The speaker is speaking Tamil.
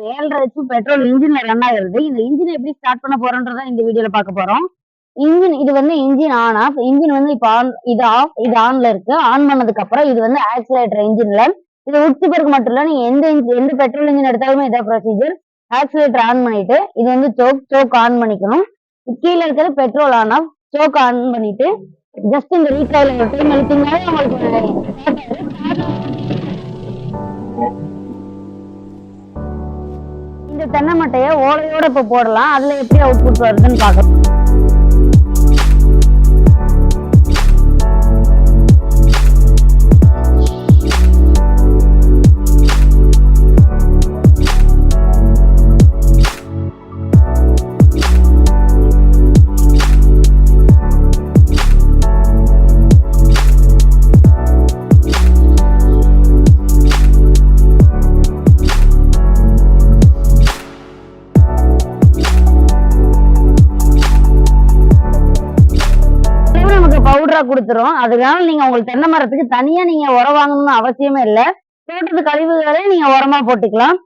7.5 ஹெச்பி பெட்ரோல் இன்ஜின்ல ரன் ஆகுறது. இந்த இன்ஜின் எப்படி ஸ்டார்ட் பண்ண போறோம்ன்றத இந்த வீடியோல பார்க்க போறோம். இது வந்து இன்ஜின் ஆன் ஆஃப். இன்ஜின் வந்து இப்ப ஆன், இது ஆஃப், இது ஆன்ல இருக்கு. ஆன் பண்ணதுக்கு அப்புறம் இது வந்து ஆக்சிலேட்டர் இன்ஜின்ல. இது உட்சிப்பருக்கு மட்டும் இல்ல, நீங்க எந்த பெட்ரோல் இன்ஜின் எடுத்தாலுமே இதான் ப்ரொசீஜர். ஆக்சிலேட்டர் ஆன் பண்ணிட்டு இது வந்து சோக் ஆன் பண்ணிக்கணும். கீழே இருக்கிறது petrol on off. Choke on பண்ணிட்டு ஜஸ்ட் இந்த ரீட்ரைல ஒரு டைம் அழுத்திங்கனாலே உங்களுக்கு இந்த தென்னை மட்டையை ஓலையோட இப்ப போடலாம். அதுல எப்படி அவுட்புட் வருதுன்னு பார்க்கலாம். பவுடரா கொடுத்துரும். அதனால நீங்க உங்களுக்கு தென்னை மரத்துக்கு தனியா நீங்க உரம் வாங்கணும்னு அவசியமே இல்லை. தோட்டத்து கழிவுகளே நீங்க உரமா போட்டுக்கலாம்.